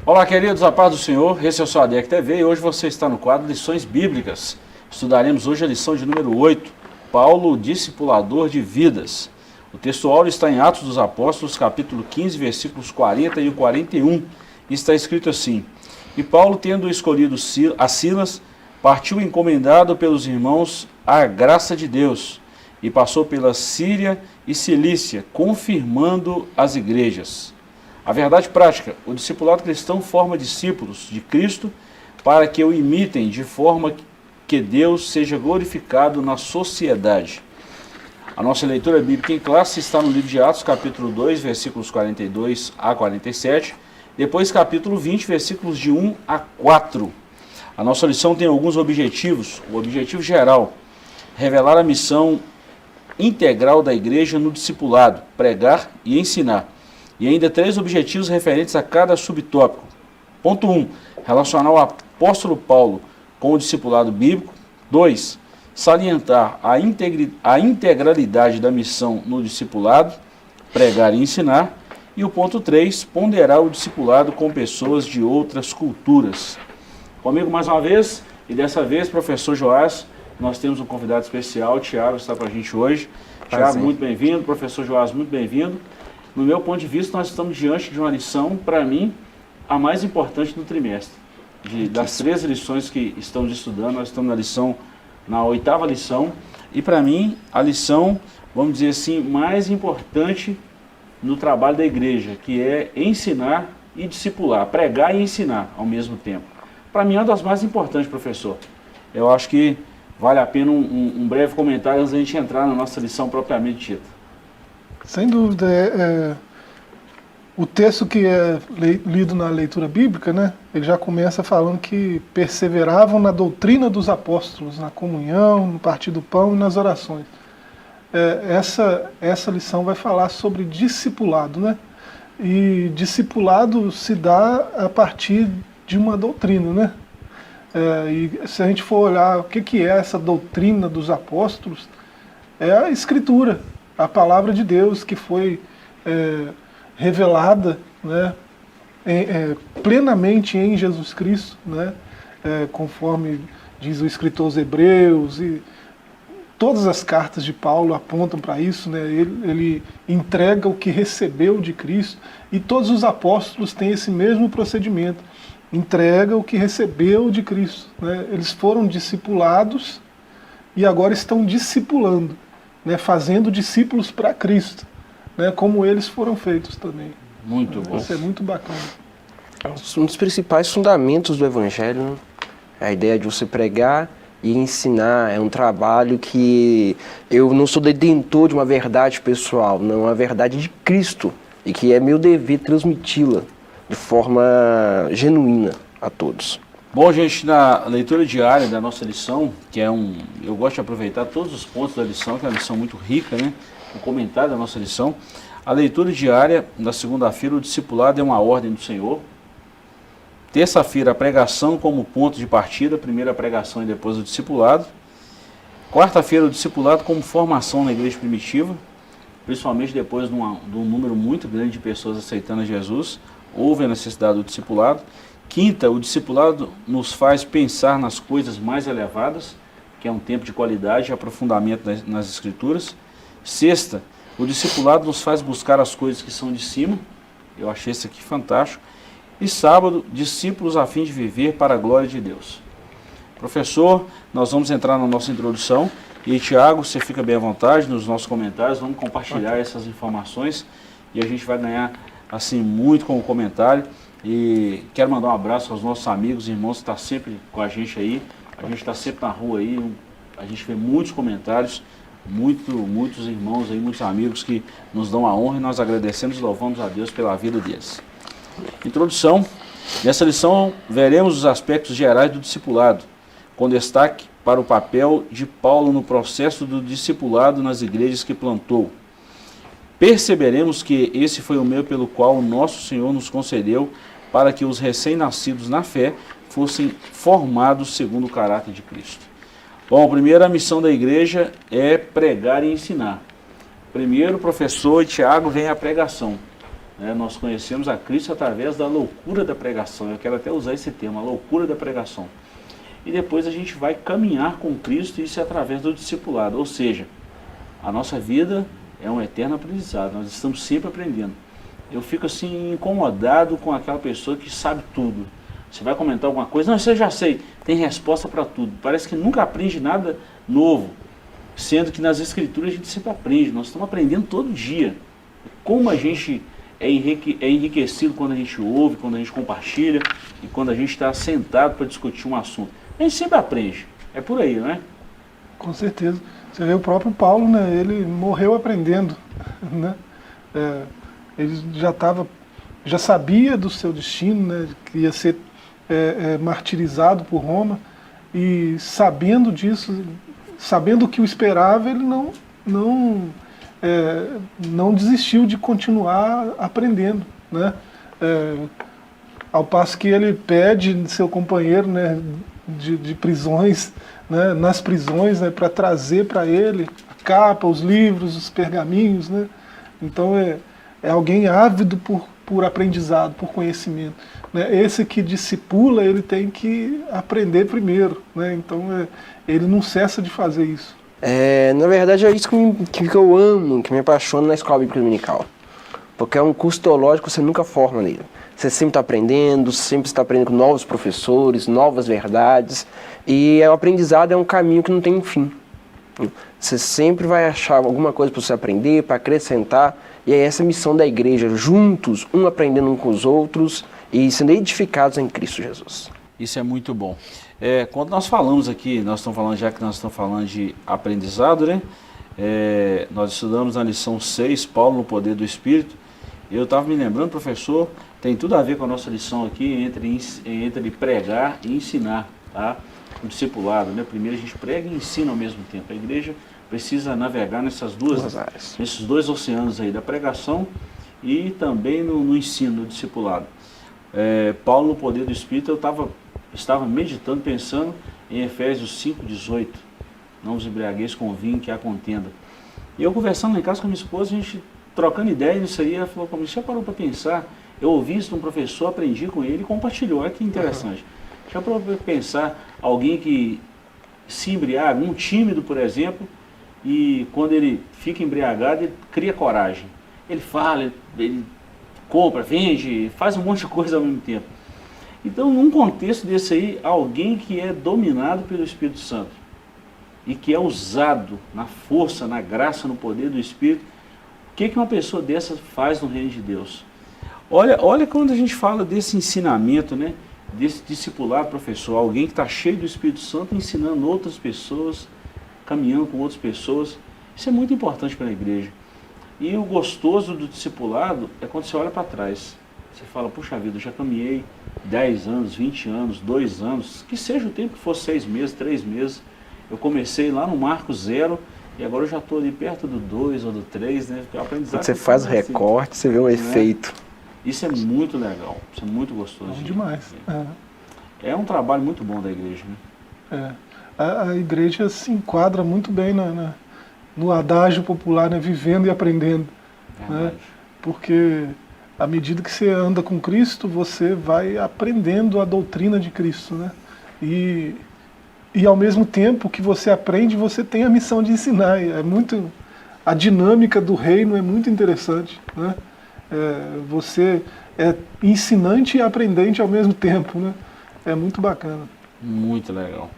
Olá, queridos, a paz do Senhor, esse é o seu ADEC TV e hoje você está no quadro Lições Bíblicas. Estudaremos hoje a lição de número 8, Paulo, discipulador de vidas. O texto áureo está em Atos dos Apóstolos, capítulo 15, versículos 40 e 41, e está escrito assim: E Paulo, tendo escolhido a Silas, partiu encomendado pelos irmãos à graça de Deus, e passou pela Síria e Cilícia, confirmando as igrejas. A verdade prática: o discipulado cristão forma discípulos de Cristo para que o imitem de forma que Deus seja glorificado na sociedade. A nossa leitura bíblica em classe está no livro de Atos, capítulo 2, versículos 42 a 47, depois capítulo 20, versículos de 1 a 4. A nossa lição tem alguns objetivos. O objetivo geral: revelar a missão integral da igreja no discipulado, pregar e ensinar. E ainda 3 objetivos referentes a cada subtópico. Ponto 1. Relacionar o apóstolo Paulo com o discipulado bíblico. 2. Salientar a integralidade da missão no discipulado, pregar e ensinar. E o ponto 3. Ponderar o discipulado com pessoas de outras culturas. Comigo mais uma vez, e dessa vez, professor Joás, nós temos um convidado especial, o Tiago está com a gente hoje. Tiago, muito bem-vindo. Professor Joás, muito bem-vindo. No meu ponto de vista, nós estamos diante de uma lição, para mim, a mais importante do trimestre. Das 13 lições que estamos estudando, nós estamos na 8ª lição, e para mim, a lição, vamos dizer assim, mais importante no trabalho da igreja, que é ensinar e discipular, pregar e ensinar ao mesmo tempo. Para mim, é uma das mais importantes, professor. Eu acho que vale a pena um breve comentário antes da gente entrar na nossa lição propriamente dita. Sem dúvida, o texto que é lido na leitura bíblica, né, ele já começa falando que perseveravam na doutrina dos apóstolos, na comunhão, no partir do pão e nas orações. Essa lição vai falar sobre discipulado, né? E discipulado se dá a partir de uma doutrina, né? E se a gente for olhar o que é essa doutrina dos apóstolos, é a Escritura, a palavra de Deus que foi revelada, né, plenamente em Jesus Cristo, né, conforme diz o escritor aos Hebreus, e todas as cartas de Paulo apontam para isso, né, ele entrega o que recebeu de Cristo, e todos os apóstolos têm esse mesmo procedimento, entrega o que recebeu de Cristo, né, eles foram discipulados e agora estão discipulando, né, fazendo discípulos para Cristo, né, como eles foram feitos também. Muito bom. Isso é muito bacana. Um dos principais fundamentos do Evangelho, né? A ideia de você pregar e ensinar. É um trabalho que eu não sou detentor de uma verdade pessoal, não, é uma verdade de Cristo, e que é meu dever transmiti-la de forma genuína a todos. Bom, gente, na leitura diária da nossa lição, que eu gosto de aproveitar todos os pontos da lição, que é uma lição muito rica, né? O comentário da nossa lição. A leitura diária da segunda-feira, o discipulado é uma ordem do Senhor. Terça-feira, a pregação como ponto de partida, primeiro a pregação e depois o discipulado. Quarta-feira, o discipulado como formação na igreja primitiva, principalmente depois de um número muito grande de pessoas aceitando a Jesus, houve a necessidade do discipulado. Quinta, o discipulado nos faz pensar nas coisas mais elevadas, que é um tempo de qualidade e aprofundamento nas Escrituras. Sexta, o discipulado nos faz buscar as coisas que são de cima. Eu achei isso aqui fantástico. E sábado, discípulos a fim de viver para a glória de Deus. Professor, nós vamos entrar na nossa introdução. E Tiago, você fica bem à vontade nos nossos comentários. Vamos compartilhar essas informações e a gente vai ganhar assim muito com o comentário. E quero mandar um abraço aos nossos amigos e irmãos que estão sempre com a gente aí. A gente está sempre na rua aí, a gente vê muitos comentários, muitos irmãos aí, muitos amigos que nos dão a honra e nós agradecemos e louvamos a Deus pela vida deles. Introdução. Nessa lição veremos os aspectos gerais do discipulado, com destaque para o papel de Paulo no processo do discipulado nas igrejas que plantou. Perceberemos que esse foi o meio pelo qual o nosso Senhor nos concedeu para que os recém-nascidos na fé fossem formados segundo o caráter de Cristo. Bom, a primeira missão da igreja é pregar e ensinar. Primeiro, o professor Tiago vem a pregação. né? Nós conhecemos a Cristo através da loucura da pregação. Eu quero até usar esse termo, a loucura da pregação. E depois a gente vai caminhar com Cristo, e isso é através do discipulado. Ou seja, a nossa vida é um eterno aprendizado, nós estamos sempre aprendendo. Eu fico assim incomodado com aquela pessoa que sabe tudo. Você vai comentar alguma coisa, não, isso eu já sei, tem resposta para tudo. Parece que nunca aprende nada novo, sendo que nas Escrituras a gente sempre aprende, nós estamos aprendendo todo dia. Como a gente é enriquecido quando a gente ouve, quando a gente compartilha e quando a gente está sentado para discutir um assunto. A gente sempre aprende, é por aí, não é? Com certeza. Você vê o próprio Paulo, né? Ele morreu aprendendo, né? Ele já sabia do seu destino, né? Que ia ser martirizado por Roma, e sabendo disso, sabendo o que o esperava, ele não desistiu de continuar aprendendo, né? Ao passo que ele pede seu companheiro, né, de prisões, né, nas prisões, né, para trazer para ele a capa, os livros, os pergaminhos, né? Então é alguém ávido por aprendizado, por conhecimento, né? Esse que discipula, ele tem que aprender primeiro, né? Então ele não cessa de fazer isso. Na verdade é isso que eu amo, que me apaixona na escola bíblica dominical. Porque é um curso teológico que você nunca forma nele. Você sempre está aprendendo, sempre está aprendendo com novos professores, novas verdades. E o aprendizado é um caminho que não tem fim. Você sempre vai achar alguma coisa para você aprender, para acrescentar. E é essa a missão da igreja, juntos, um aprendendo um com os outros e sendo edificados em Cristo Jesus. Isso é muito bom. Quando nós falamos aqui, já que nós estamos falando de aprendizado, né? Nós estudamos na lição 6, Paulo no poder do Espírito. Eu estava me lembrando, professor, tem tudo a ver com a nossa lição aqui, entre pregar e ensinar, tá? O discipulado, né? Primeiro a gente prega e ensina ao mesmo tempo. A igreja precisa navegar nesses dois oceanos aí, da pregação e também no ensino, no discipulado. Paulo no poder do Espírito, eu estava meditando, pensando em Efésios 5,18. Não vos embriagueis com vinho, que há contenda. E eu conversando lá em casa com a minha esposa, a gente trocando ideia nisso aí, ela falou comigo, você já parou para pensar? Eu ouvi isso de um professor, aprendi com ele e compartilhou. Olha que interessante. Já parou para pensar alguém que se embriaga, um tímido, por exemplo, e quando ele fica embriagado, ele cria coragem. Ele fala, ele compra, vende, faz um monte de coisa ao mesmo tempo. Então, num contexto desse aí, alguém que é dominado pelo Espírito Santo e que é usado na força, na graça, no poder do Espírito, o que uma pessoa dessa faz no reino de Deus? Olha quando a gente fala desse ensinamento, né? Desse discipulado, professor, alguém que está cheio do Espírito Santo ensinando outras pessoas, caminhando com outras pessoas. Isso é muito importante para a igreja. E o gostoso do discipulado é quando você olha para trás. Você fala, puxa vida, eu já caminhei 10 anos, 20 anos, 2 anos, que seja o tempo que for 6 meses, 3 meses. Eu comecei lá no marco 0 e agora eu já estou ali perto do 2 ou do 3, né? Porque o aprendizado quando você faz o recorte, você vê um efeito. Isso é muito legal, isso é muito gostoso. Bom demais. É um trabalho muito bom da igreja, né? A igreja se enquadra muito bem no adágio popular, né? Vivendo e aprendendo. Né? Porque à medida que você anda com Cristo, você vai aprendendo a doutrina de Cristo, né? E ao mesmo tempo que você aprende, você tem a missão de ensinar. A dinâmica do reino é muito interessante, né? Você é ensinante e aprendente ao mesmo tempo, né? É muito bacana. Muito legal.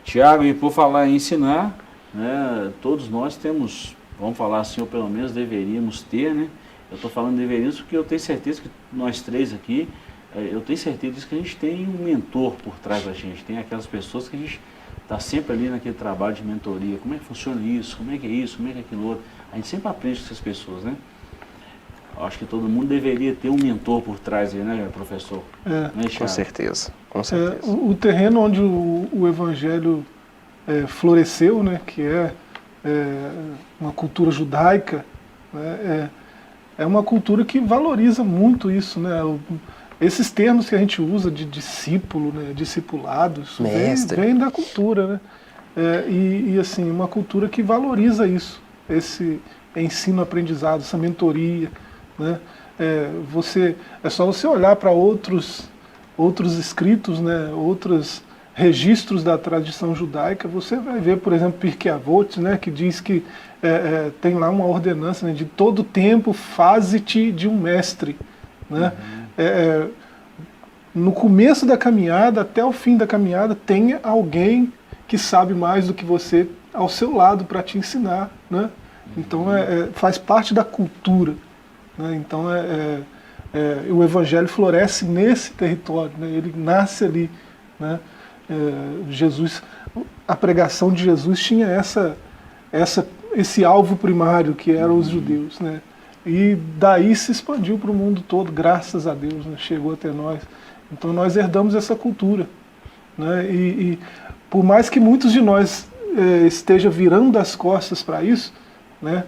Tiago, e por falar em ensinar, né, todos nós temos, vamos falar assim, ou pelo menos deveríamos ter, né? Eu estou falando deveríamos porque eu tenho certeza que nós três aqui, eu tenho certeza que a gente tem um mentor por trás da gente, tem aquelas pessoas que a gente está sempre ali naquele trabalho de mentoria. Como é que funciona isso? Como é que é isso? Como é que é aquilo outro? A gente sempre aprende com essas pessoas, né? Acho que todo mundo deveria ter um mentor por trás aí, né, professor? Com certeza, com certeza. O terreno onde o evangelho floresceu, né, que é uma cultura judaica, né, é uma cultura que valoriza muito isso, né? Esses termos que a gente usa de discípulo, né, discipulado, isso vem da cultura, né? E assim, uma cultura que valoriza isso, esse ensino-aprendizado, essa mentoria, né? É só você olhar para outros escritos, né, outros registros da tradição judaica. Você vai ver, por exemplo, Pirkei Avot, né, que diz que tem lá uma ordenança, né, de todo tempo faze-te de um mestre, né? No começo da caminhada até o fim da caminhada, tenha alguém que sabe mais do que você ao seu lado para te ensinar, né? Então faz parte da cultura, né? Então o Evangelho floresce nesse território, né? Ele nasce ali, né? Jesus, a pregação de Jesus tinha esse alvo primário que eram os judeus, né? E daí se expandiu para o mundo todo, graças a Deus, né? Chegou até nós. Então nós herdamos essa cultura, né? E por mais que muitos de nós esteja virando as costas para isso, né?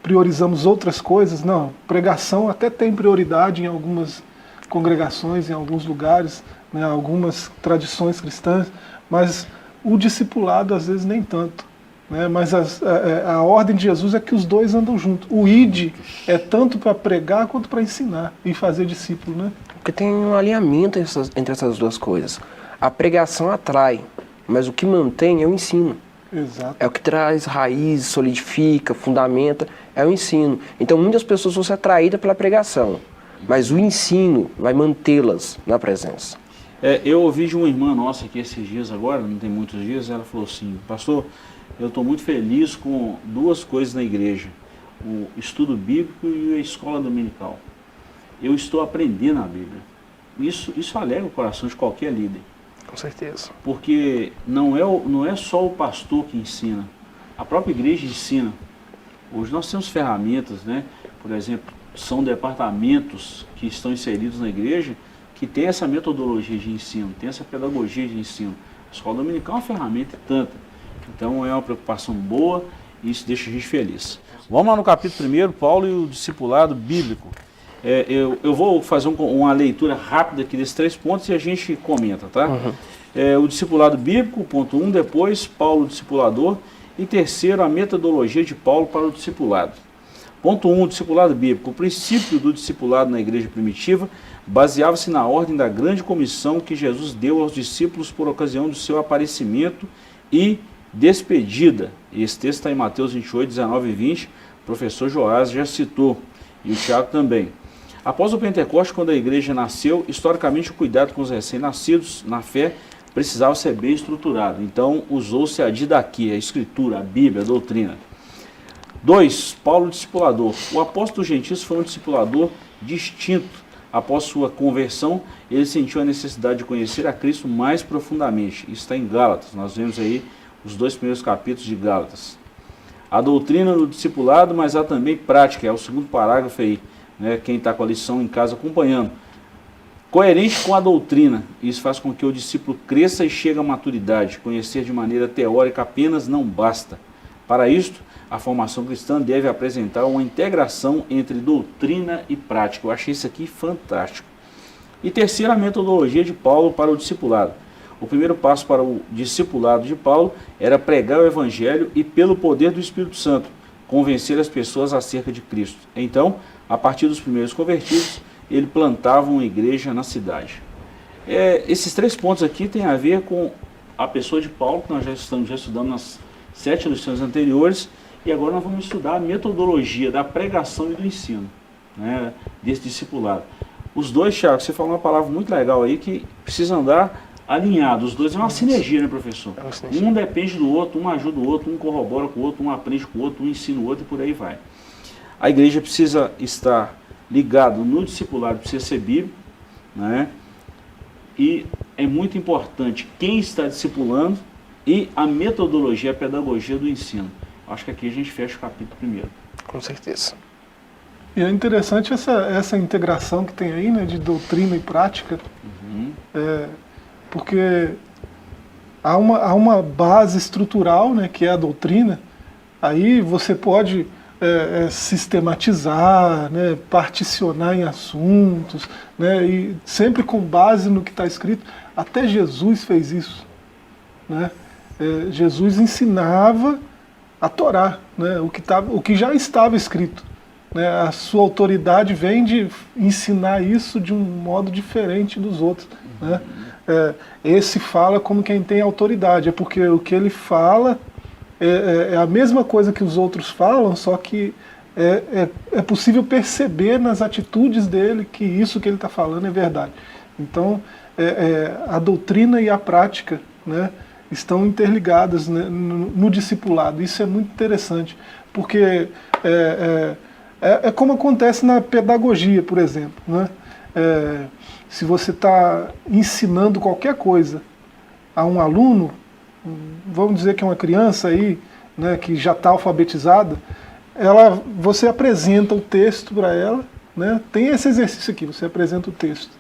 Priorizamos outras coisas, não, pregação até tem prioridade em algumas congregações, em alguns lugares, né? Algumas tradições cristãs, mas o discipulado às vezes nem tanto, né? Mas a ordem de Jesus é que os dois andam juntos. O id é tanto para pregar quanto para ensinar e fazer discípulo, né? Porque tem um alinhamento entre essas duas coisas. A pregação atrai, mas o que mantém é o ensino. Exato. É o que traz raiz, solidifica, fundamenta, é o ensino. Então muitas pessoas vão ser atraídas pela pregação, mas o ensino vai mantê-las na presença. Eu ouvi de uma irmã nossa aqui esses dias agora, não tem muitos dias, ela falou assim: pastor, eu estou muito feliz com duas coisas na igreja, o estudo bíblico e a escola dominical. Eu estou aprendendo a Bíblia. Isso alegra o coração de qualquer líder. Com certeza. Porque não é só o pastor que ensina, a própria igreja ensina. Hoje nós temos ferramentas, né? Por exemplo, são departamentos que estão inseridos na igreja que tem essa metodologia de ensino, tem essa pedagogia de ensino. A escola dominical é uma ferramenta e tanta. Então é uma preocupação boa e isso deixa a gente feliz. Vamos lá no capítulo 1, Paulo e o discipulado bíblico. Eu vou fazer uma leitura rápida aqui desses 3 pontos e a gente comenta, tá? Uhum. O discipulado bíblico, ponto 1, depois Paulo o discipulador, e terceiro, a metodologia de Paulo para o discipulado. Ponto 1, o discipulado bíblico. O princípio do discipulado na igreja primitiva baseava-se na ordem da grande comissão que Jesus deu aos discípulos por ocasião do seu aparecimento e despedida. Esse texto está em Mateus 28, 19 e 20, o professor Joás já citou, e o Tiago também. Após o Pentecostes, quando a igreja nasceu, historicamente o cuidado com os recém-nascidos na fé precisava ser bem estruturado. Então usou-se a didaquia, a escritura, a Bíblia, a doutrina. 2. Paulo discipulador. O apóstolo gentil foi um discipulador distinto. Após sua conversão, ele sentiu a necessidade de conhecer a Cristo mais profundamente. Isso está em Gálatas, nós vemos aí os 2 primeiros capítulos de Gálatas. A doutrina do discipulado, mas há também prática, é o segundo parágrafo aí, né, quem está com a lição em casa acompanhando. Coerente com a doutrina, isso faz com que o discípulo cresça e chegue à maturidade. Conhecer de maneira teórica apenas não basta. Para isto, a formação cristã deve apresentar uma integração entre doutrina e prática. Eu achei isso aqui fantástico. E terceira, a metodologia de Paulo para o discipulado. O primeiro passo para o discipulado de Paulo era pregar o Evangelho e, pelo poder do Espírito Santo, convencer as pessoas acerca de Cristo. Então, a partir dos primeiros convertidos, ele plantava uma igreja na cidade. Esses 3 pontos aqui têm a ver com a pessoa de Paulo, que nós já estudamos nas 7 lições anteriores, e agora nós vamos estudar a metodologia da pregação e do ensino, né, desse discipulado. Os dois, Thiago, você falou uma palavra muito legal aí, que precisa andar alinhados. Os dois é uma sinergia, né, professor? É uma sinergia. Um depende do outro, um ajuda o outro, um corrobora com o outro, um aprende com o outro, um ensina o outro e por aí vai. A igreja precisa estar ligada no discipulado, precisa ser bíblico, né? E é muito importante quem está discipulando e a metodologia, a pedagogia do ensino. Acho que aqui a gente fecha o capítulo 1. Com certeza. E é interessante essa integração que tem aí, né, de doutrina e prática, porque há uma base estrutural, né, que é a doutrina. Aí você pode sistematizar, né, particionar em assuntos, né, e sempre com base no que está escrito. Até Jesus fez isso, né? Jesus ensinava a Torá, né, o que já estava escrito, né? A sua autoridade vem de ensinar isso de um modo diferente dos outros, né? Esse fala como quem tem autoridade, é porque o que ele fala é a mesma coisa que os outros falam, só que é possível perceber nas atitudes dele que isso que ele está falando é verdade. Então, a doutrina e a prática, né, estão interligadas, né, no discipulado. Isso é muito interessante, porque é como acontece na pedagogia, por exemplo, né? Se você está ensinando qualquer coisa a um aluno, vamos dizer que é uma criança aí, né, que já está alfabetizada, você apresenta o texto para ela, né? Tem esse exercício aqui, você apresenta o texto,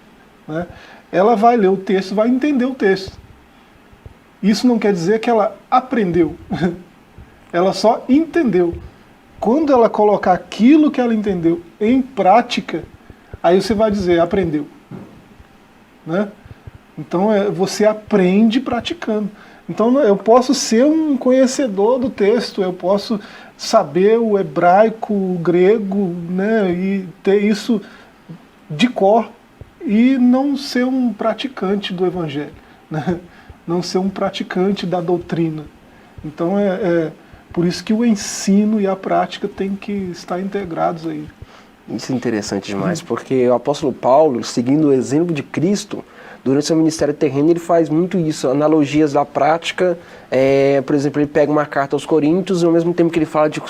né? Ela vai ler o texto, vai entender o texto. Isso não quer dizer que ela aprendeu, ela só entendeu. Quando ela colocar aquilo que ela entendeu em prática, aí você vai dizer, aprendeu, né? Então você aprende praticando. Então eu posso ser um conhecedor do texto, eu posso saber o hebraico, o grego, né, e ter isso de cor e não ser um praticante do evangelho, né? Não ser um praticante da doutrina. Então por isso que o ensino e a prática têm que estar integrados aí. Isso é interessante demais, porque o apóstolo Paulo, seguindo o exemplo de Cristo, durante seu ministério terreno, ele faz muito isso, analogias da prática. Por exemplo, ele pega uma carta aos Coríntios e ao mesmo tempo que ele fala de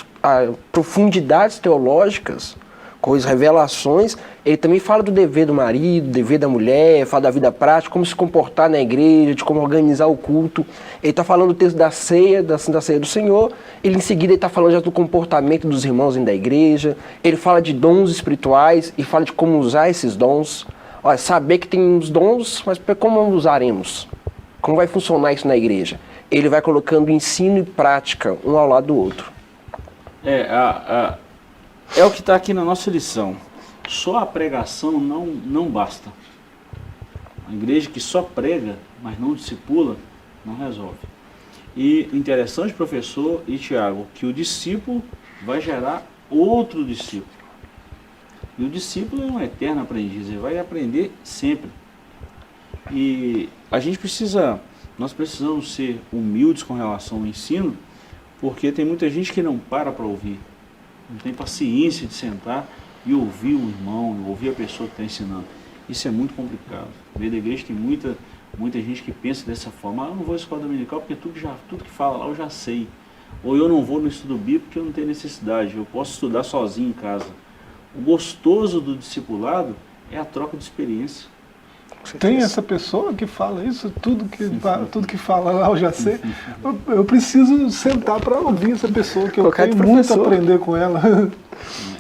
profundidades teológicas, coisas, revelações, ele também fala do dever do marido, do dever da mulher, fala da vida prática, como se comportar na igreja, de como organizar o culto. Ele está falando do texto da ceia, da Santa Ceia do Senhor, ele em seguida está falando já do comportamento dos irmãos dentro da igreja, ele fala de dons espirituais e fala de como usar esses dons. Olha, saber que tem uns dons, mas como usaremos? Como vai funcionar isso na igreja? Ele vai colocando ensino e prática, um ao lado do outro. É o que está aqui na nossa lição. Só a pregação não basta. A igreja que só prega, mas não discipula, não resolve. E interessante, professor e Tiago, que o discípulo vai gerar outro discípulo. E o discípulo é um eterno aprendiz, ele vai aprender sempre. E nós precisamos ser humildes com relação ao ensino, porque tem muita gente que não para ouvir, não tem paciência de sentar e ouvir o irmão, ouvir a pessoa que está ensinando. Isso é muito complicado. No meio da igreja tem muita gente que pensa dessa forma, eu não vou à escola dominical porque tudo que fala lá eu já sei. Ou eu não vou no estudo bíblico porque eu não tenho necessidade, eu posso estudar sozinho em casa. O gostoso do discipulado é a troca de experiência. Tem essa pessoa que fala isso, tudo que fala lá eu já sei. Eu preciso sentar para ouvir essa pessoa, que eu tenho muito a aprender com ela.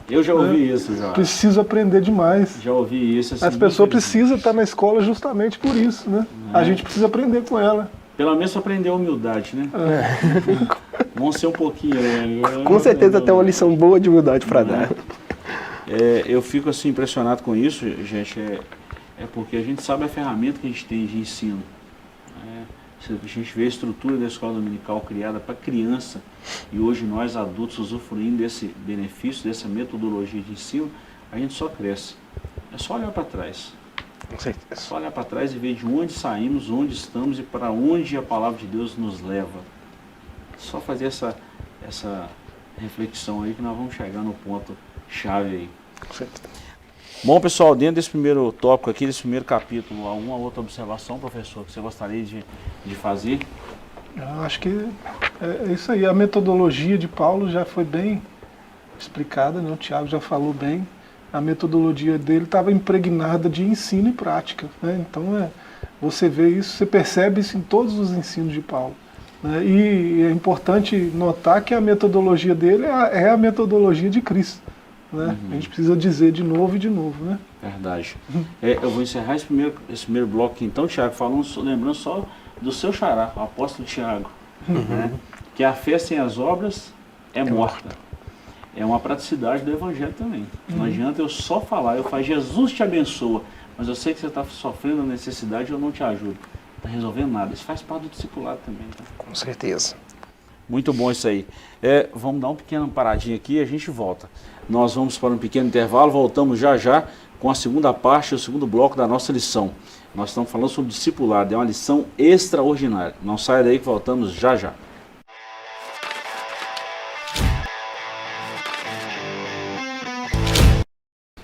Eu já ouvi isso, já. Preciso aprender demais. Já ouvi isso. Assim, as pessoas precisam estar na escola justamente por isso, né? A gente precisa aprender com ela. Pelo menos aprender a humildade, né? Vamos ser um pouquinho... Com certeza tem uma lição boa de humildade para dar. Eu fico assim impressionado com isso, gente, porque a gente sabe a ferramenta que a gente tem de ensino. A gente vê a estrutura da escola dominical criada para criança e hoje nós adultos usufruindo desse benefício, dessa metodologia de ensino, a gente só cresce. É só olhar para trás. É só olhar para trás e ver de onde saímos, onde estamos e para onde a palavra de Deus nos leva. Só fazer essa reflexão aí que nós vamos chegar no ponto chave aí. Bom, pessoal, dentro desse primeiro tópico aqui, desse primeiro capítulo, alguma outra observação, professor, que você gostaria de fazer? Eu acho que é isso aí. A metodologia de Paulo já foi bem explicada, né? O Tiago já falou bem. A metodologia dele estava impregnada de ensino e prática, né? Então você vê isso, você percebe isso em todos os ensinos de Paulo, né? E é importante notar que a metodologia dele é a metodologia de Cristo. Né? A gente precisa dizer de novo, né? Verdade. Eu vou encerrar esse primeiro bloco aqui, então, Tiago, lembrando só do seu xará, o apóstolo Tiago, né? Que a fé sem as obras é morta. É uma praticidade do evangelho também. Não adianta eu só falar, eu falo, Jesus te abençoa, mas eu sei que você está sofrendo a necessidade e eu não te ajudo. Não está resolvendo nada. Isso faz parte do discipulado também. Tá? Com certeza. Muito bom isso aí. Vamos dar uma pequena paradinha aqui e a gente volta. Nós vamos para um pequeno intervalo, voltamos já já com a segunda parte, o segundo bloco da nossa lição. Nós estamos falando sobre discipulado, é uma lição extraordinária. Não saia daí que voltamos já já.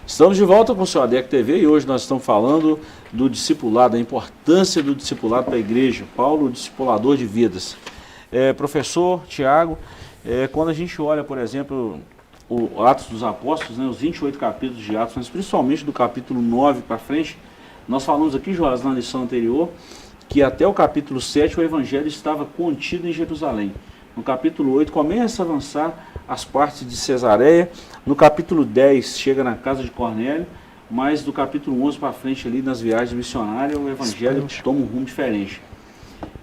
Estamos de volta com o seu ADEC TV e hoje nós estamos falando do discipulado, a importância do discipulado para a igreja. Paulo, o discipulador de vidas. Professor Tiago, quando a gente olha, por exemplo, o Atos dos Apóstolos, né, os 28 capítulos de Atos, mas principalmente do capítulo 9 para frente, nós falamos aqui, Joás, na lição anterior, que até o capítulo 7 o evangelho estava contido em Jerusalém. No capítulo 8 começa a avançar as partes de Cesareia. No capítulo 10 chega na casa de Cornélio, mas do capítulo 11 para frente ali nas viagens missionárias o evangelho toma um rumo diferente.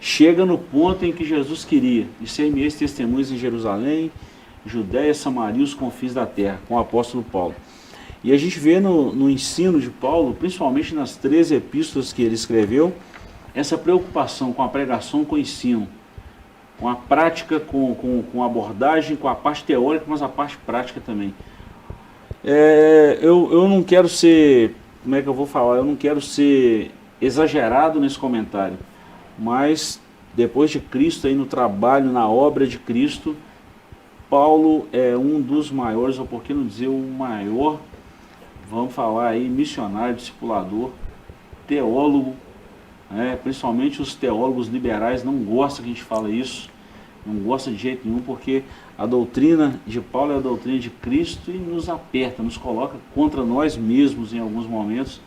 Chega no ponto em que Jesus queria, e ser-me-eis testemunhas em Jerusalém, Judéia, Samaria, os confins da terra, com o apóstolo Paulo. E a gente vê no ensino de Paulo, principalmente nas 13 epístolas que ele escreveu, essa preocupação com a pregação, com o ensino, com a prática, com a abordagem, com a parte teórica, mas a parte prática também. Eu não quero ser, como é que eu vou falar, eu não quero ser exagerado nesse comentário, mas depois de Cristo, aí no trabalho, na obra de Cristo, Paulo é um dos maiores, ou por que não dizer o maior, vamos falar aí, missionário, discipulador, teólogo, principalmente os teólogos liberais não gostam que a gente fale isso, não gostam de jeito nenhum, porque a doutrina de Paulo é a doutrina de Cristo e nos aperta, nos coloca contra nós mesmos em alguns momentos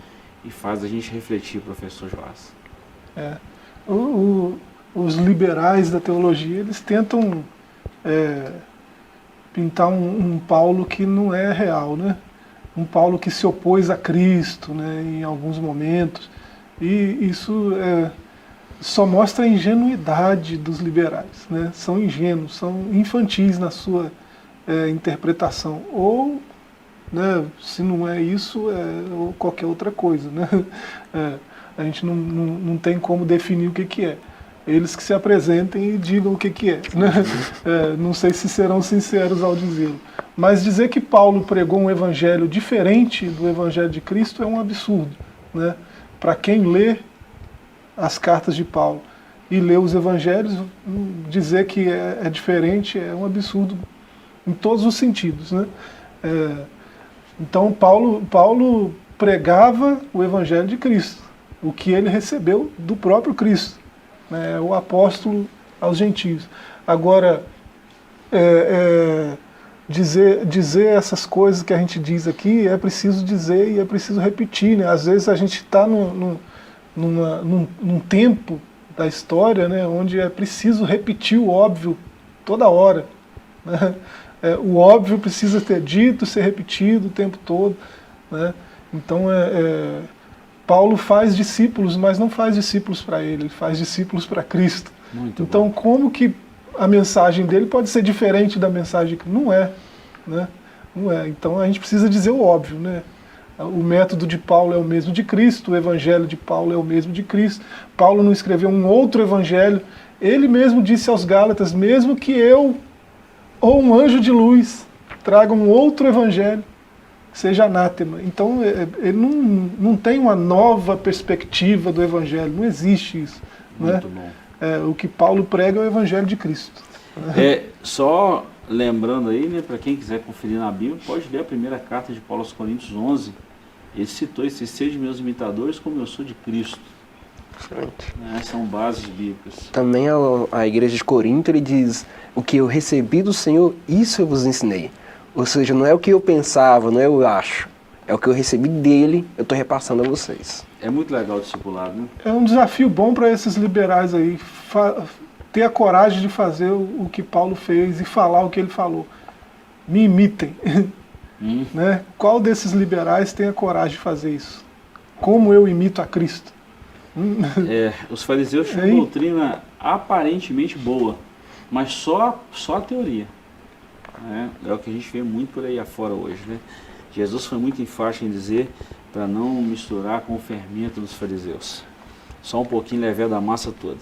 e faz a gente refletir, professor Joás. Os liberais da teologia, eles tentam pintar um Paulo que não é real, né? Um Paulo que se opôs a Cristo, né, em alguns momentos. E isso só mostra a ingenuidade dos liberais, né? São ingênuos, são infantis na sua interpretação. Ou, né, se não é isso, ou qualquer outra coisa, né? A gente não tem como definir o que é. Eles que se apresentem e digam o que é, né? Não sei se serão sinceros ao dizê-lo. Mas dizer que Paulo pregou um evangelho diferente do evangelho de Cristo é um absurdo, né? Para quem lê as cartas de Paulo e lê os evangelhos, dizer que é diferente é um absurdo em todos os sentidos, né? Então Paulo pregava o evangelho de Cristo, o que ele recebeu do próprio Cristo, né? O apóstolo aos gentios. Agora, dizer essas coisas que a gente diz aqui, é preciso dizer e é preciso repetir, né? Às vezes a gente está num tempo da história, né, onde é preciso repetir o óbvio toda hora, né? O óbvio precisa ser dito, ser repetido o tempo todo, né? Então Paulo faz discípulos, mas não faz discípulos para ele faz discípulos para Cristo. Muito então bom. Como que a mensagem dele pode ser diferente da mensagem que não é, né? Não é. Então a gente precisa dizer o óbvio, né? O método de Paulo é o mesmo de Cristo, o evangelho de Paulo é o mesmo de Cristo. Paulo não escreveu um outro evangelho. Ele mesmo disse aos Gálatas, mesmo que eu ou um anjo de luz traga um outro evangelho, seja anátema. Então ele não tem uma nova perspectiva do evangelho, não existe isso. Muito, né? Bom. O que Paulo prega é o evangelho de Cristo. Só lembrando aí, né, para quem quiser conferir na Bíblia, pode ler a primeira carta de Paulo aos Coríntios 11. Ele citou esses: sejam meus imitadores como eu sou de Cristo. São bases bíblicas. Também a igreja de Corinto, ele diz: o que eu recebi do Senhor, isso eu vos ensinei. Ou seja, não é o que eu pensava, não é o que eu acho. É o que eu recebi dele, eu estou repassando a vocês. É muito legal o discipulado, né? É um desafio bom para esses liberais aí, ter a coragem de fazer o que Paulo fez e falar o que ele falou. Me imitem. Né? Qual desses liberais tem a coragem de fazer isso? Como eu imito a Cristo? Os fariseus tinham uma doutrina aparentemente boa, mas só a teoria. É o que a gente vê muito por aí afora hoje, né? Jesus foi muito enfático em dizer para não misturar com o fermento dos fariseus. Só um pouquinho levé da massa toda.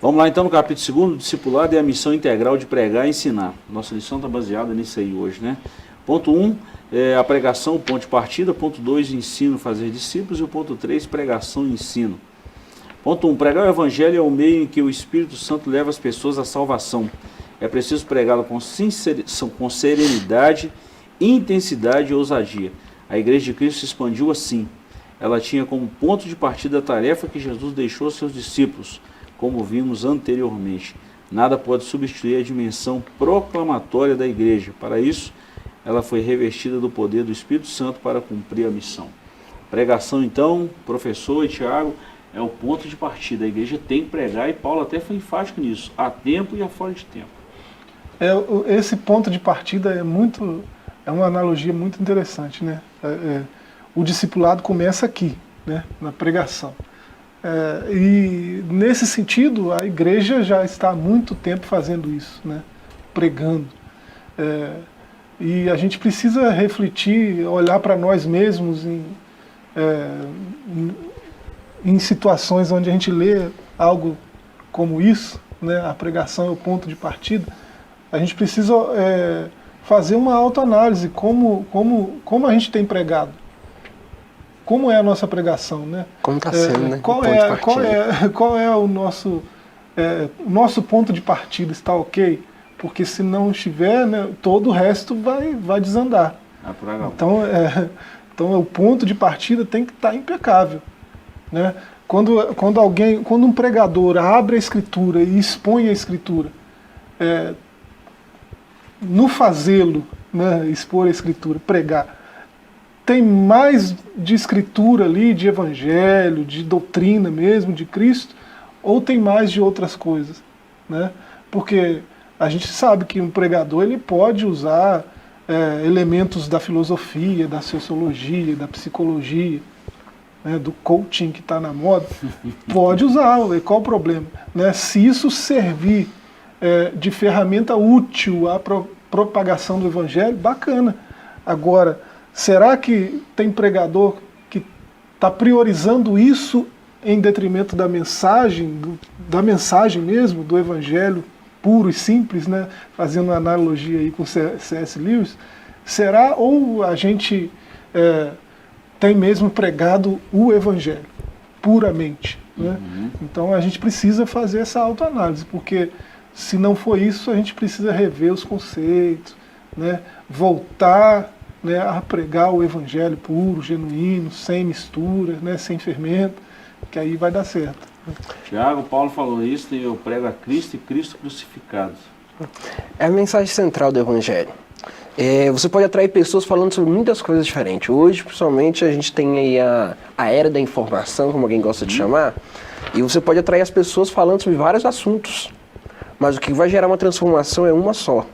Vamos lá então no capítulo 2, discipulado e a missão integral de pregar e ensinar. Nossa lição está baseada nisso aí hoje, né? Ponto 1, a pregação, o ponto de partida. Ponto 2, ensino, fazer discípulos. E o ponto 3, pregação e ensino. Ponto 1, pregar o evangelho é o meio em que o Espírito Santo leva as pessoas à salvação. É preciso pregá-lo com serenidade, intensidade e ousadia. A Igreja de Cristo se expandiu assim. Ela tinha como ponto de partida a tarefa que Jesus deixou aos seus discípulos, como vimos anteriormente. Nada pode substituir a dimensão proclamatória da Igreja. Para isso, ela foi revestida do poder do Espírito Santo para cumprir a missão. Pregação, então, professor e Tiago, é o ponto de partida. A Igreja tem que pregar, e Paulo até foi enfático nisso, a tempo e a fora de tempo. Esse ponto de partida é uma analogia muito interessante, né? O discipulado começa aqui, né? Na pregação. E nesse sentido, a igreja já está há muito tempo fazendo isso, né? Pregando. E a gente precisa refletir, olhar para nós mesmos em situações onde a gente lê algo como isso, né? A pregação é o ponto de partida. A gente precisa fazer uma autoanálise, como a gente tem pregado. Como é a nossa pregação, né? Como está sendo, né? Qual é o nosso ponto de partida? Está ok? Porque se não estiver, né, todo o resto vai desandar. Então o ponto de partida tem que estar impecável, né? Quando um pregador abre a Escritura e expõe a Escritura, no fazê-lo, né, expor a Escritura, pregar, tem mais de escritura ali, de evangelho, de doutrina mesmo, de Cristo, ou tem mais de outras coisas, né? Porque a gente sabe que um pregador ele pode usar elementos da filosofia, da sociologia, da psicologia, né, do coaching que está na moda, pode usar, qual o problema? Né? Se isso servir de ferramenta útil à propagação do evangelho, bacana. Agora, será que tem pregador que está priorizando isso em detrimento da mensagem mesmo, do evangelho puro e simples, né? Fazendo uma analogia aí com C.S. Lewis? Será ou a gente tem mesmo pregado o evangelho puramente, né? Então a gente precisa fazer essa autoanálise, porque se não for isso, a gente precisa rever os conceitos, né? Voltar, né, a pregar o evangelho puro, genuíno, sem mistura, né, sem fermento, que aí vai dar certo. Tiago, Paulo falou isso, e eu prego a Cristo e Cristo crucificado. É a mensagem central do evangelho. Você pode atrair pessoas falando sobre muitas coisas diferentes. Hoje, principalmente, a gente tem aí a era da informação, como alguém gosta de chamar, e você pode atrair as pessoas falando sobre vários assuntos. Mas o que vai gerar uma transformação é uma só.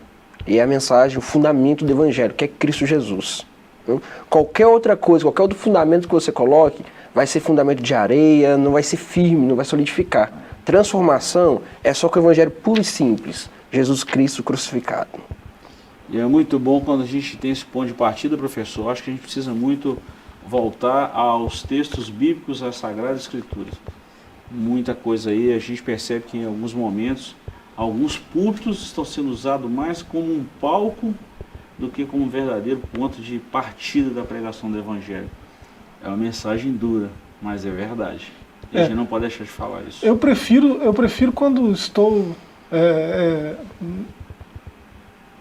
E é a mensagem, o fundamento do evangelho, que é Cristo Jesus. Qualquer outra coisa, qualquer outro fundamento que você coloque, vai ser fundamento de areia, não vai ser firme, não vai solidificar. Transformação é só com o evangelho puro e simples, Jesus Cristo crucificado. E é muito bom quando a gente tem esse ponto de partida, professor. Acho que a gente precisa muito voltar aos textos bíblicos, às Sagradas Escrituras. Muita coisa aí, a gente percebe que em alguns momentos, alguns púlpitos estão sendo usados mais como um palco do que como um verdadeiro ponto de partida da pregação do Evangelho. É uma mensagem dura, mas é verdade. E a gente não pode deixar de falar isso. Eu prefiro quando estou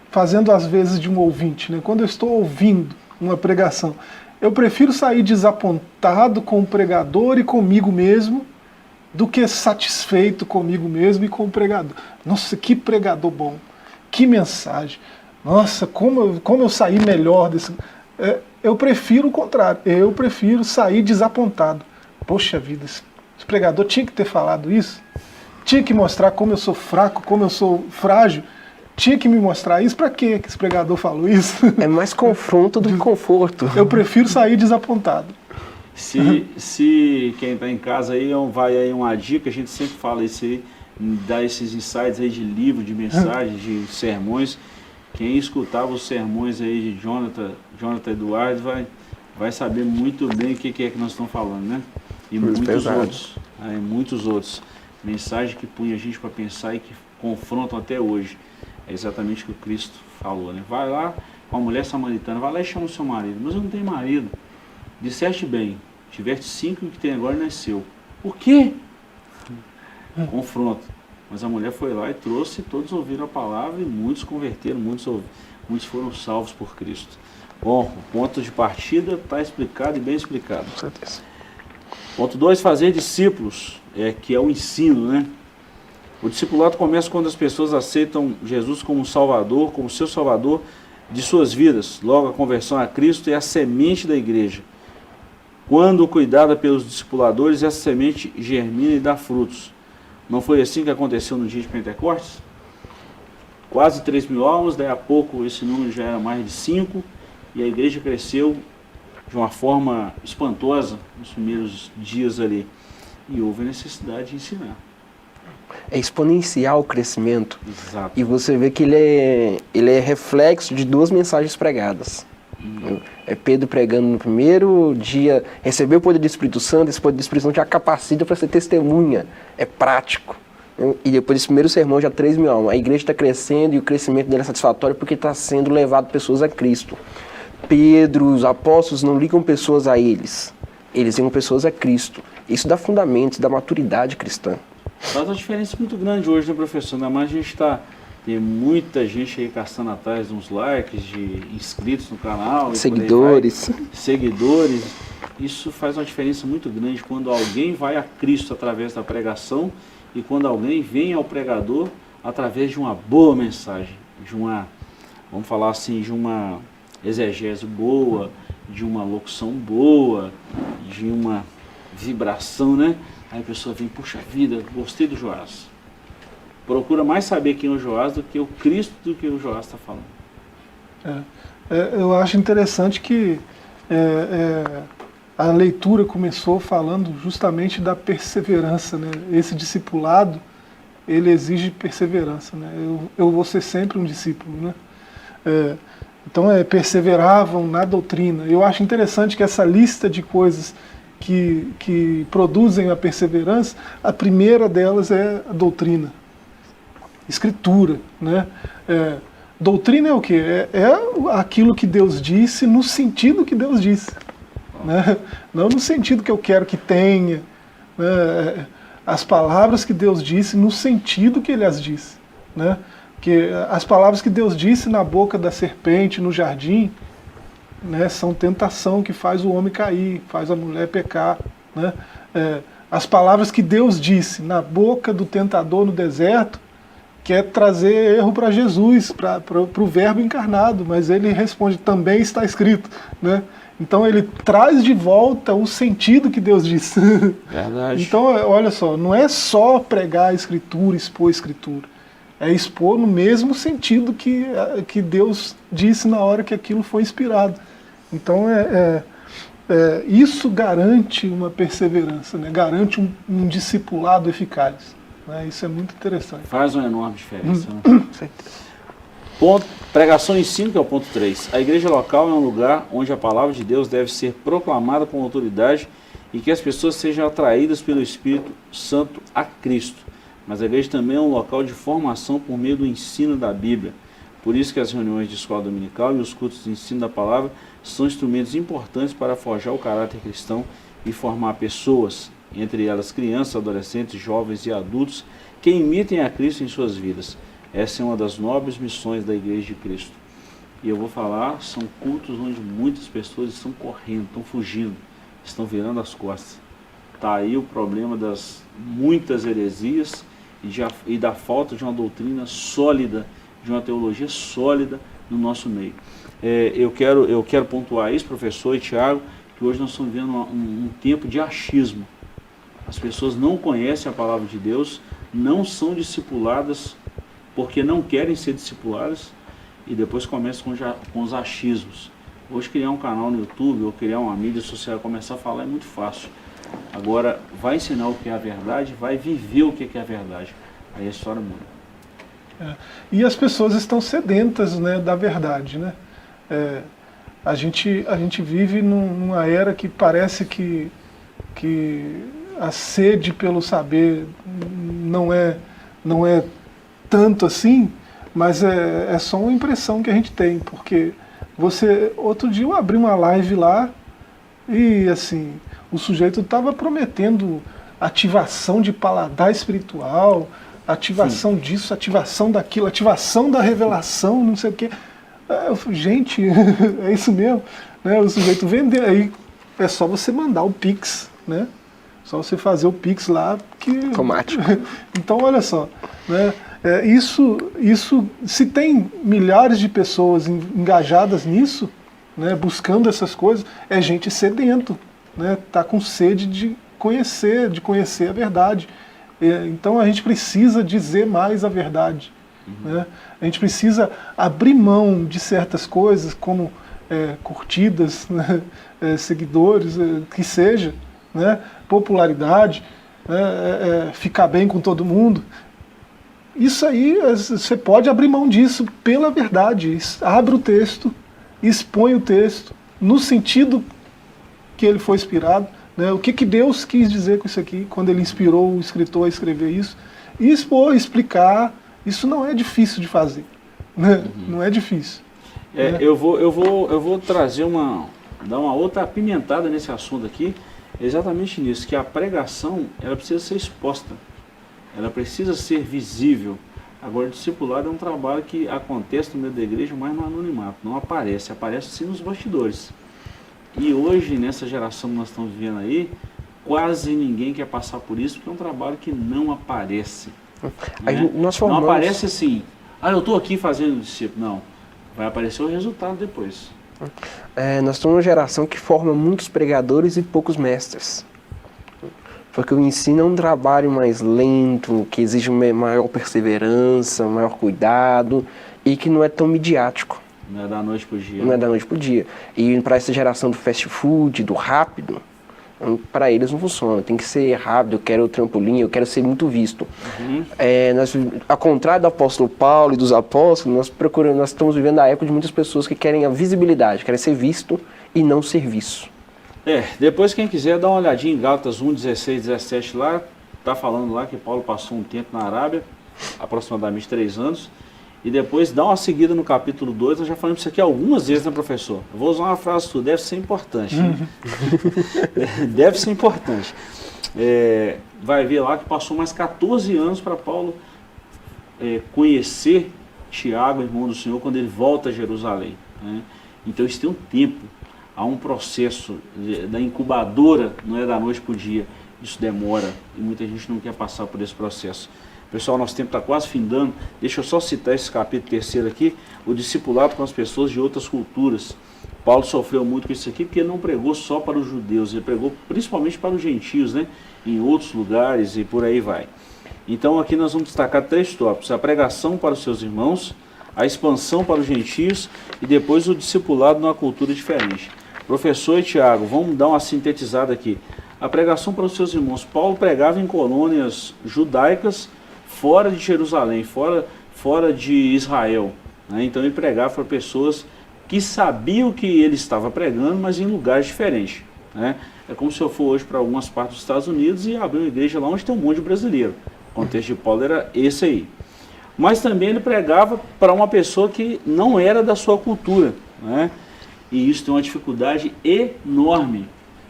fazendo as vezes de um ouvinte, né? Quando eu estou ouvindo uma pregação, eu prefiro sair desapontado com o pregador e comigo mesmo, do que satisfeito comigo mesmo e com o pregador. Nossa, que pregador bom, que mensagem. Nossa, como eu saí melhor desse... Eu prefiro o contrário, eu prefiro sair desapontado. Poxa vida, esse pregador tinha que ter falado isso, tinha que mostrar como eu sou fraco, como eu sou frágil, tinha que me mostrar isso. Para que esse pregador falou isso? É mais confronto do que conforto. Eu prefiro sair desapontado. Se quem está em casa aí, vai aí uma dica, a gente sempre fala isso aí, dá esses insights aí de livro, de mensagens, de sermões. Quem escutava os sermões aí de Jonathan Eduardo vai saber muito bem o que é que nós estamos falando, né? E muitos outros. mensagem que punha a gente para pensar e que confrontam até hoje. É exatamente o que o Cristo falou, né? Vai lá com a mulher samaritana, vai lá e chama o seu marido. Mas eu não tenho marido. Disseste bem, tiveste 5 e o que tem agora não é seu. Por quê? Confronto. Mas a mulher foi lá e trouxe, todos ouviram a palavra e muitos converteram, muitos foram salvos por Cristo. Bom, o ponto de partida está explicado e bem explicado. Com certeza. Ponto 2, fazer discípulos, que é o ensino, né? O discipulado começa quando as pessoas aceitam Jesus como Salvador, como seu Salvador de suas vidas. Logo, a conversão a Cristo é a semente da igreja. Quando cuidada pelos discipuladores, essa semente germina e dá frutos. Não foi assim que aconteceu no dia de Pentecostes? Quase 3.000 almas, daí a pouco esse número já era mais de 5, e a igreja cresceu de uma forma espantosa nos primeiros dias ali. E houve a necessidade de ensinar. É exponencial o crescimento. Exato. E você vê que ele é reflexo de 2 mensagens pregadas. É Pedro pregando no primeiro dia, recebeu o poder do Espírito Santo, esse poder do Espírito Santo já capacita para ser testemunha, é prático. E depois desse primeiro sermão já 3.000 almas. A igreja está crescendo e o crescimento dela é satisfatório porque está sendo levado pessoas a Cristo. Pedro, os apóstolos não ligam pessoas a eles ligam pessoas a Cristo. Isso dá fundamentos, dá maturidade cristã. Faz uma diferença muito grande hoje, né, professor? Ainda mais a gente tem muita gente aí caçando atrás de uns likes, de inscritos no canal. Seguidores. Seguidores. Isso faz uma diferença muito grande quando alguém vai a Cristo através da pregação e quando alguém vem ao pregador através de uma boa mensagem, de uma, vamos falar assim, de uma exegese boa, de uma locução boa, de uma vibração, né? Aí a pessoa vem, puxa vida, gostei do Joás. Procura mais saber quem é o Joás do que o Cristo do que o Joás está falando. Eu acho interessante que a leitura começou falando justamente da perseverança, né? Esse discipulado, ele exige perseverança, né? Eu vou ser sempre um discípulo, né? Então, perseveravam na doutrina. Eu acho interessante que essa lista de coisas que produzem a perseverança, a primeira delas é a doutrina, escritura, né? Doutrina é o quê? É aquilo que Deus disse no sentido que Deus disse, né? Não no sentido que eu quero que tenha, né? As palavras que Deus disse no sentido que Ele as disse, né? Porque as palavras que Deus disse na boca da serpente no jardim, né, são tentação que faz o homem cair, faz a mulher pecar, né? As palavras que Deus disse na boca do tentador no deserto quer trazer erro para Jesus, para o verbo encarnado, mas ele responde, também está escrito, né? Então ele traz de volta o sentido que Deus disse. Verdade. Então, olha só, não é só pregar a Escritura, expor a Escritura, é expor no mesmo sentido que Deus disse na hora que aquilo foi inspirado. Então, isso garante uma perseverança, né? Garante um discipulado eficaz, né? Isso é muito interessante. Faz uma enorme diferença, né? Ponto, pregação e ensino, que é o ponto 3. A igreja local é um lugar onde a palavra de Deus deve ser proclamada com autoridade e que as pessoas sejam atraídas pelo Espírito Santo a Cristo. Mas a igreja também é um local de formação por meio do ensino da Bíblia. Por isso que as reuniões de escola dominical e os cultos de ensino da palavra são instrumentos importantes para forjar o caráter cristão e formar pessoas, entre elas crianças, adolescentes, jovens e adultos, que imitem a Cristo em suas vidas. Essa é uma das nobres missões da Igreja de Cristo. E eu vou falar, são cultos onde muitas pessoas estão correndo, estão fugindo, estão virando as costas. Está aí o problema das muitas heresias e da falta de uma doutrina sólida, de uma teologia sólida no nosso meio. Eu quero pontuar isso, professor e Tiago, que hoje nós estamos vivendo um tempo de achismo. As pessoas não conhecem a palavra de Deus, não são discipuladas porque não querem ser discipuladas e depois começam com os achismos. Hoje criar um canal no YouTube ou criar uma mídia social, começar a falar é muito fácil. Agora, vai ensinar o que é a verdade, vai viver o que é a verdade. Aí a história muda. E as pessoas estão sedentas, né, da verdade, né? A gente vive numa era que parece que a sede pelo saber não é tanto assim, mas é só uma impressão que a gente tem, porque outro dia eu abri uma live lá e assim, o sujeito estava prometendo ativação de paladar espiritual, ativação disso, ativação daquilo, ativação da revelação, não sei o quê. Eu falei, gente, é isso mesmo, né? O sujeito vender, aí é só você mandar o Pix, né? Só você fazer o Pix lá que... Automático. Então, olha só, né? Isso, se tem milhares de pessoas engajadas nisso, né, buscando essas coisas, é gente sedento, né? Tá com sede de conhecer a verdade. Então a gente precisa dizer mais a verdade. Né? A gente precisa abrir mão de certas coisas, como curtidas, né? Seguidores, que seja, né? Popularidade, ficar bem com todo mundo. Isso aí, você pode abrir mão disso pela verdade. Abre o texto, expõe o texto no sentido que ele foi inspirado, né? O que Deus quis dizer com isso aqui, quando ele inspirou o escritor a escrever isso, e expor, explicar. Isso não é difícil de fazer, né? Não é difícil. Né? Eu vou trazer dar uma outra apimentada nesse assunto aqui, exatamente nisso, que a pregação, ela precisa ser exposta, ela precisa ser visível. Agora, o discipulado é um trabalho que acontece no meio da igreja, mas no anonimato, não aparece sim nos bastidores. E hoje, nessa geração que nós estamos vivendo aí, quase ninguém quer passar por isso, porque é um trabalho que não aparece. Né? Não aparece assim, eu estou aqui fazendo discípulo. Não, vai aparecer o resultado depois. Nós somos uma geração que forma muitos pregadores e poucos mestres. Porque o ensino é um trabalho mais lento, que exige uma maior perseverança, maior cuidado e que não é tão midiático. Não é da noite pro dia. Não é da noite pro dia. E para essa geração do fast food, do rápido, para eles não funciona. Tem que ser rápido, eu quero o trampolim, eu quero ser muito visto. Ao contrário do apóstolo Paulo e dos apóstolos, nós estamos vivendo a época de muitas pessoas que querem a visibilidade, querem ser visto e não serviço. Depois quem quiser dar uma olhadinha em Gálatas 1, 16, 17 lá, tá falando lá que Paulo passou um tempo na Arábia, aproximadamente 3 anos, e depois dá uma seguida no capítulo 2, nós já falamos isso aqui algumas vezes, né, professor? Eu vou usar uma frase sua, deve ser importante. Deve ser importante. Vai ver lá que passou mais 14 anos para Paulo conhecer Tiago, irmão do Senhor, quando ele volta a Jerusalém. Né? Então isso tem um tempo, há um processo da incubadora, não é da noite para o dia, isso demora e muita gente não quer passar por esse processo. Pessoal, nosso tempo está quase findando. Deixa eu só citar esse capítulo 3 aqui, o discipulado com as pessoas de outras culturas. Paulo sofreu muito com isso aqui porque ele não pregou só para os judeus, ele pregou principalmente para os gentios, né? Em outros lugares e por aí vai. Então aqui nós vamos destacar 3 tópicos: a pregação para os seus irmãos, a expansão para os gentios e depois o discipulado numa cultura diferente. Professor e Tiago, vamos dar uma sintetizada aqui. A pregação para os seus irmãos. Paulo pregava em colônias judaicas fora de Jerusalém, fora de Israel. Né? Então ele pregava para pessoas que sabiam que ele estava pregando, mas em lugares diferentes. Né? É como se eu for hoje para algumas partes dos Estados Unidos e abrir uma igreja lá onde tem um monte de brasileiro. O contexto de Paulo era esse aí. Mas também ele pregava para uma pessoa que não era da sua cultura. Né? E isso tem uma dificuldade enorme,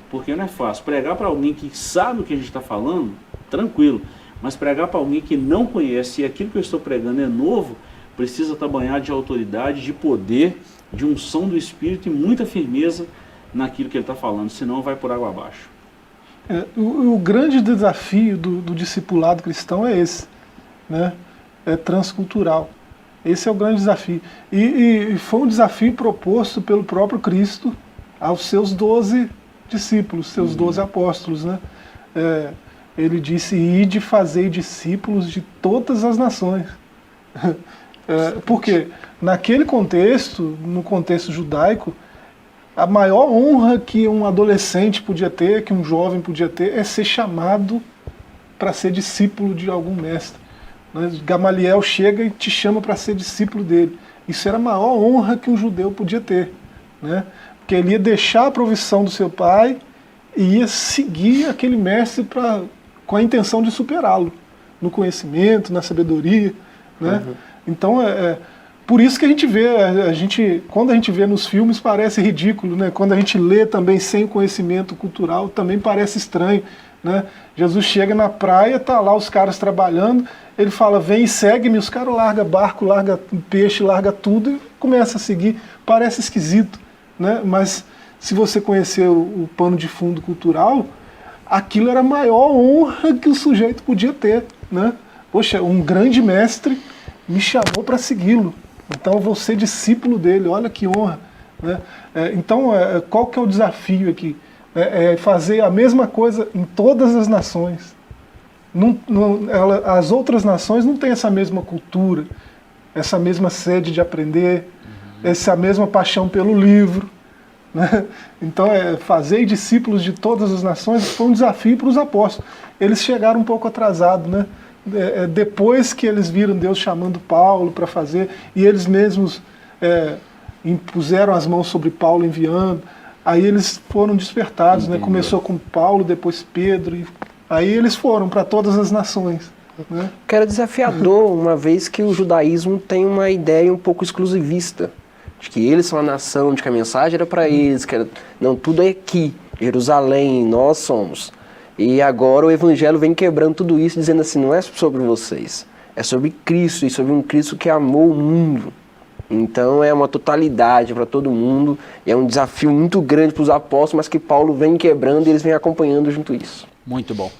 porque não é fácil. Pregar para alguém que sabe o que a gente está falando, tranquilo. Mas pregar para alguém que não conhece e aquilo que eu estou pregando é novo, precisa estar banhado de autoridade, de poder, de unção do Espírito e muita firmeza naquilo que ele está falando, senão vai por água abaixo. O grande desafio do discipulado cristão é esse, né? É transcultural. Esse é o grande desafio. E foi um desafio proposto pelo próprio Cristo aos seus 12 discípulos, seus 12 apóstolos, né? Ele disse: ide fazei discípulos de todas as nações. Porque naquele contexto, no contexto judaico, a maior honra que um adolescente podia ter, que um jovem podia ter, é ser chamado para ser discípulo de algum mestre. Gamaliel chega e te chama para ser discípulo dele. Isso era a maior honra que um judeu podia ter. Né? Porque ele ia deixar a provisão do seu pai e ia seguir aquele mestre com a intenção de superá-lo. no conhecimento, na sabedoria, né? Então, por isso que a gente vê, quando a gente vê nos filmes parece ridículo, né? Quando a gente lê também sem conhecimento cultural, também parece estranho, né? Jesus chega na praia, tá lá os caras trabalhando, ele fala, vem e segue-me, os caras largam barco, largam peixe, largam tudo e começa a seguir. Parece esquisito, né? Mas se você conhecer o pano de fundo cultural, aquilo era a maior honra que o sujeito podia ter, né? Poxa, um grande mestre me chamou para segui-lo, então eu vou ser discípulo dele, olha que honra, né? Então, qual que é o desafio aqui? É fazer a mesma coisa em todas as nações. As outras nações não têm essa mesma cultura, essa mesma sede de aprender, essa mesma paixão pelo livro, né? Então, fazer discípulos de todas as nações foi um desafio para os apóstolos. Eles chegaram um pouco atrasados, né? Depois que eles viram Deus chamando Paulo para fazer, e eles mesmos impuseram as mãos sobre Paulo enviando, aí eles foram despertados, né? Começou com Paulo, depois Pedro, e aí eles foram para todas as nações, né? Que era desafiador, uma vez que o judaísmo tem uma ideia um pouco exclusivista, de que eles são a nação, de que a mensagem era para eles, que não, tudo é aqui, Jerusalém, nós somos. E agora o Evangelho vem quebrando tudo isso, dizendo assim, não é sobre vocês, é sobre Cristo, e sobre um Cristo que amou o mundo. Então é uma totalidade para todo mundo, e é um desafio muito grande para os apóstolos, mas que Paulo vem quebrando e eles vêm acompanhando junto a isso. Muito bom.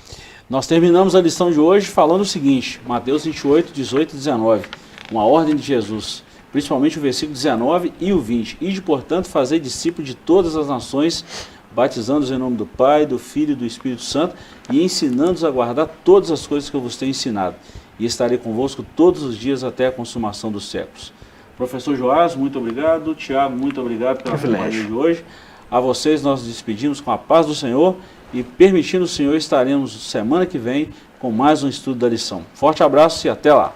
Nós terminamos a lição de hoje falando o seguinte, Mateus 28, 18 e 19, uma ordem de Jesus, principalmente o versículo 19 e o 20. Ide, portanto, fazer discípulos de todas as nações, batizando-os em nome do Pai, do Filho e do Espírito Santo, e ensinando-os a guardar todas as coisas que eu vos tenho ensinado. E estarei convosco todos os dias até a consumação dos séculos. Professor Joás, muito obrigado. Tiago, muito obrigado pela companhia de hoje. A vocês nós nos despedimos com a paz do Senhor e, permitindo o Senhor, estaremos semana que vem com mais um estudo da lição. Forte abraço e até lá.